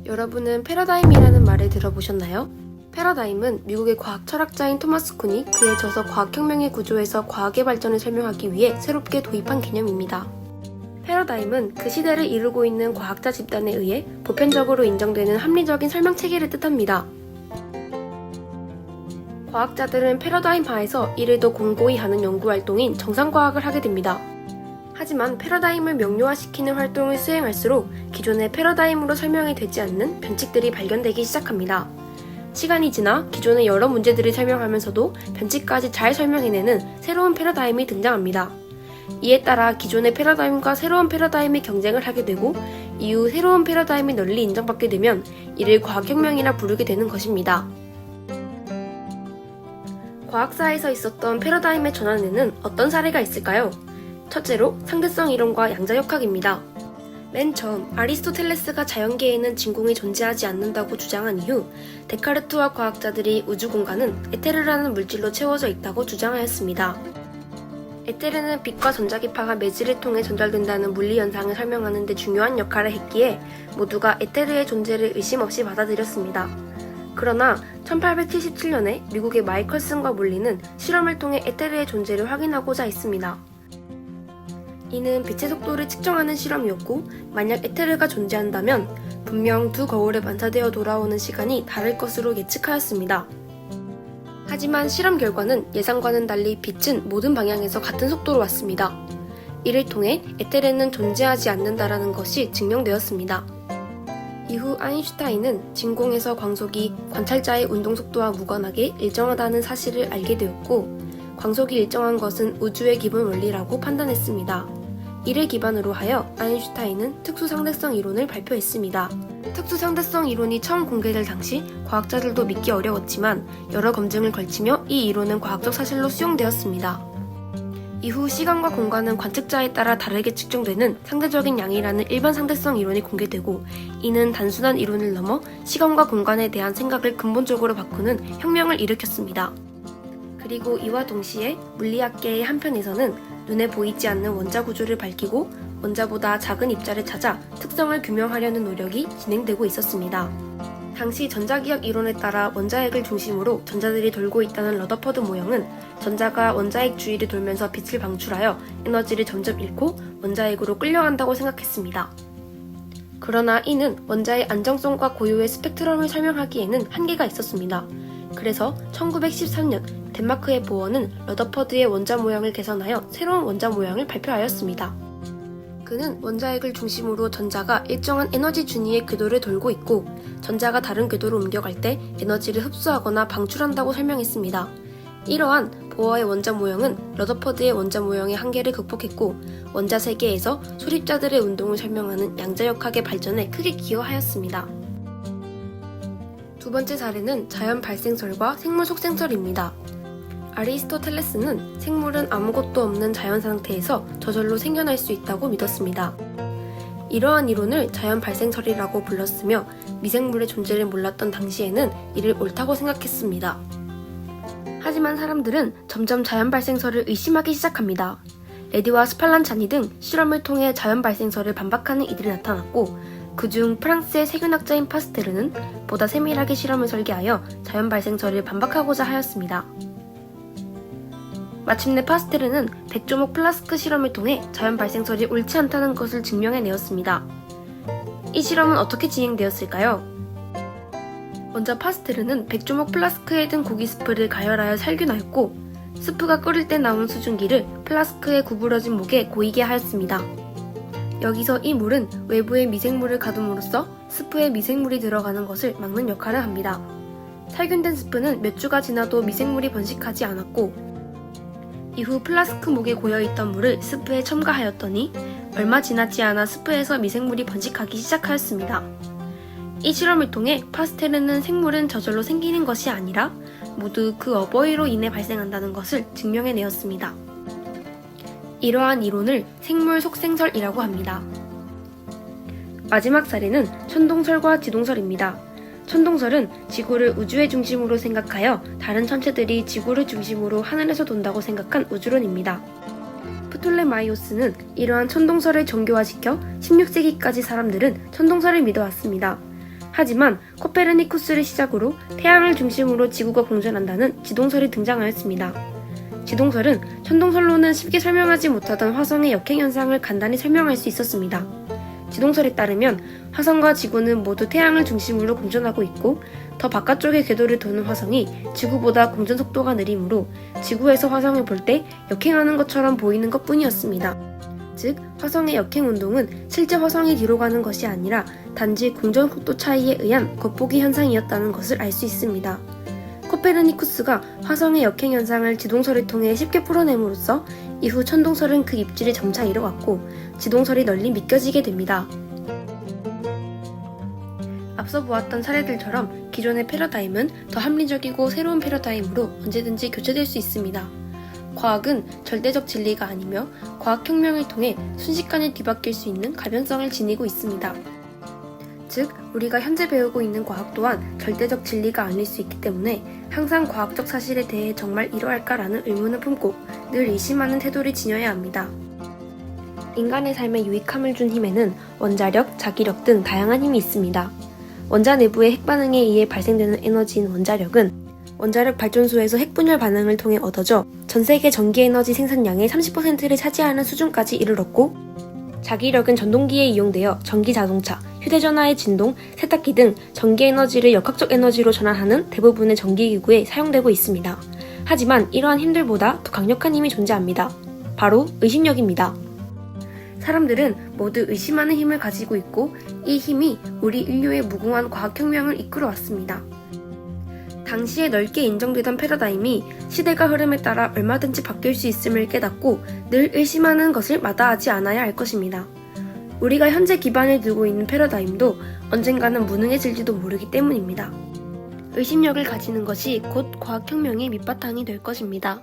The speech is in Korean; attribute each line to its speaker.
Speaker 1: 여러분은 패러다임이라는 말을 들어보셨나요? 패러다임은 미국의 과학 철학자인 토마스 쿤이 그의 저서 과학혁명의 구조에서 과학의 발전을 설명하기 위해 새롭게 도입한 개념입니다. 패러다임은 그 시대를 이루고 있는 과학자 집단에 의해 보편적으로 인정되는 합리적인 설명체계를 뜻합니다. 과학자들은 패러다임 하에서 이를 더 공고히 하는 연구활동인 정상과학을 하게 됩니다. 하지만 패러다임을 명료화시키는 활동을 수행할수록 기존의 패러다임으로 설명이 되지 않는 변칙들이 발견되기 시작합니다. 시간이 지나 기존의 여러 문제들을 설명하면서도 변칙까지 잘 설명해내는 새로운 패러다임이 등장합니다. 이에 따라 기존의 패러다임과 새로운 패러다임이 경쟁을 하게 되고 이후 새로운 패러다임이 널리 인정받게 되면 이를 과학혁명이라 부르게 되는 것입니다. 과학사에서 있었던 패러다임의 전환에는 어떤 사례가 있을까요? 첫째로 상대성 이론과 양자역학입니다. 맨 처음 아리스토텔레스가 자연계에는 진공이 존재하지 않는다고 주장한 이후 데카르트와 과학자들이 우주 공간은 에테르라는 물질로 채워져 있다고 주장하였습니다. 에테르는 빛과 전자기파가 매질을 통해 전달된다는 물리 현상을 설명하는 데 중요한 역할을 했기에 모두가 에테르의 존재를 의심 없이 받아들였습니다. 그러나 1877년에 미국의 마이컬슨과 몰리는 실험을 통해 에테르의 존재를 확인하고자 했습니다. 이는 빛의 속도를 측정하는 실험이었고 만약 에테르가 존재한다면 분명 두 거울에 반사되어 돌아오는 시간이 다를 것으로 예측하였습니다. 하지만 실험 결과는 예상과는 달리 빛은 모든 방향에서 같은 속도로 왔습니다. 이를 통해 에테르는 존재하지 않는다라는 것이 증명되었습니다. 이후 아인슈타인은 진공에서 광속이 관찰자의 운동속도와 무관하게 일정하다는 사실을 알게 되었고 광속이 일정한 것은 우주의 기본 원리라고 판단했습니다. 이를 기반으로 하여 아인슈타인은 특수상대성 이론을 발표했습니다. 특수상대성 이론이 처음 공개될 당시 과학자들도 믿기 어려웠지만 여러 검증을 걸치며 이 이론은 과학적 사실로 수용되었습니다. 이후 시간과 공간은 관측자에 따라 다르게 측정되는 상대적인 양이라는 일반 상대성 이론이 공개되고 이는 단순한 이론을 넘어 시간과 공간에 대한 생각을 근본적으로 바꾸는 혁명을 일으켰습니다. 그리고 이와 동시에 물리학계의 한편에서는 눈에 보이지 않는 원자 구조를 밝히고 원자보다 작은 입자를 찾아 특성을 규명하려는 노력이 진행되고 있었습니다. 당시 전자기학 이론에 따라 원자핵을 중심으로 전자들이 돌고 있다는 러더퍼드 모형은 전자가 원자핵 주위를 돌면서 빛을 방출하여 에너지를 점점 잃고 원자핵으로 끌려간다고 생각했습니다. 그러나 이는 원자의 안정성과 고유의 스펙트럼을 설명하기에는 한계가 있었습니다. 그래서 1913년 덴마크의 보어는 러더퍼드의 원자 모형을 개선하여 새로운 원자 모형을 발표하였습니다. 그는 원자핵을 중심으로 전자가 일정한 에너지 준위의 궤도를 돌고 있고 전자가 다른 궤도로 옮겨갈 때 에너지를 흡수하거나 방출한다고 설명했습니다. 이러한 보어의 원자 모형은 러더퍼드의 원자 모형의 한계를 극복했고 원자 세계에서 소립자들의 운동을 설명하는 양자역학의 발전에 크게 기여하였습니다. 두 번째 사례는 자연 발생설과 생물 속생설입니다. 아리스토텔레스는 생물은 아무것도 없는 자연 상태에서 저절로 생겨날 수 있다고 믿었습니다. 이러한 이론을 자연 발생설이라고 불렀으며 미생물의 존재를 몰랐던 당시에는 이를 옳다고 생각했습니다. 하지만 사람들은 점점 자연 발생설을 의심하기 시작합니다. 레디와 스팔란차니 등 실험을 통해 자연 발생설을 반박하는 이들이 나타났고 그중 프랑스의 세균학자인 파스테르는 보다 세밀하게 실험을 설계하여 자연 발생설을 반박하고자 하였습니다. 마침내 파스테르는 백조목 플라스크 실험을 통해 자연 발생설이 옳지 않다는 것을 증명해내었습니다. 이 실험은 어떻게 진행되었을까요? 먼저 파스테르는 백조목 플라스크에 든 고기 스프를 가열하여 살균하였고 스프가 끓을 때 나온 수증기를 플라스크의 구부러진 목에 고이게 하였습니다. 여기서 이 물은 외부에 미생물을 가둠으로써 스프에 미생물이 들어가는 것을 막는 역할을 합니다. 살균된 스프는 몇 주가 지나도 미생물이 번식하지 않았고 이후 플라스크 목에 고여있던 물을 스프에 첨가하였더니 얼마 지나지 않아 스프에서 미생물이 번식하기 시작하였습니다. 이 실험을 통해 파스테르는 생물은 저절로 생기는 것이 아니라 모두 그 어버이로 인해 발생한다는 것을 증명해내었습니다. 이러한 이론을 생물 속생설이라고 합니다. 마지막 사례는 천동설과 지동설입니다. 천동설은 지구를 우주의 중심으로 생각하여 다른 천체들이 지구를 중심으로 하늘에서 돈다고 생각한 우주론입니다. 프톨레마이오스는 이러한 천동설을 정교화시켜 16세기까지 사람들은 천동설을 믿어왔습니다. 하지만 코페르니쿠스를 시작으로 태양을 중심으로 지구가 공전한다는 지동설이 등장하였습니다. 지동설은 천동설로는 쉽게 설명하지 못하던 화성의 역행 현상을 간단히 설명할 수 있었습니다. 지동설에 따르면 화성과 지구는 모두 태양을 중심으로 공전하고 있고 더 바깥쪽의 궤도를 도는 화성이 지구보다 공전 속도가 느리므로 지구에서 화성을 볼 때 역행하는 것처럼 보이는 것뿐이었습니다. 즉, 화성의 역행 운동은 실제 화성이 뒤로 가는 것이 아니라 단지 공전 속도 차이에 의한 겉보기 현상이었다는 것을 알 수 있습니다. 코페르니쿠스가 화성의 역행 현상을 지동설을 통해 쉽게 풀어냄으로써 이후 천동설은 그 입지를 점차 잃어갔고 지동설이 널리 믿겨지게 됩니다. 앞서 보았던 사례들처럼 기존의 패러다임은 더 합리적이고 새로운 패러다임으로 언제든지 교체될 수 있습니다. 과학은 절대적 진리가 아니며 과학혁명을 통해 순식간에 뒤바뀔 수 있는 가변성을 지니고 있습니다. 즉, 우리가 현재 배우고 있는 과학 또한 절대적 진리가 아닐 수 있기 때문에 항상 과학적 사실에 대해 정말 이러할까라는 의문을 품고 늘 의심하는 태도를 지녀야 합니다. 인간의 삶에 유익함을 준 힘에는 원자력, 자기력 등 다양한 힘이 있습니다. 원자 내부의 핵반응에 의해 발생되는 에너지인 원자력은 원자력 발전소에서 핵분열 반응을 통해 얻어져 전 세계 전기에너지 생산량의 30%를 차지하는 수준까지 이르렀고, 자기력은 전동기에 이용되어 전기자동차, 휴대전화의 진동, 세탁기 등 전기에너지를 역학적 에너지로 전환하는 대부분의 전기기구에 사용되고 있습니다. 하지만 이러한 힘들보다 더 강력한 힘이 존재합니다. 바로 의심력입니다. 사람들은 모두 의심하는 힘을 가지고 있고 이 힘이 우리 인류의 무궁한 과학혁명을 이끌어왔습니다. 당시에 넓게 인정되던 패러다임이 시대가 흐름에 따라 얼마든지 바뀔 수 있음을 깨닫고 늘 의심하는 것을 마다하지 않아야 할 것입니다. 우리가 현재 기반을 두고 있는 패러다임도 언젠가는 무능해질지도 모르기 때문입니다. 의심력을 가지는 것이 곧 과학혁명의 밑바탕이 될 것입니다.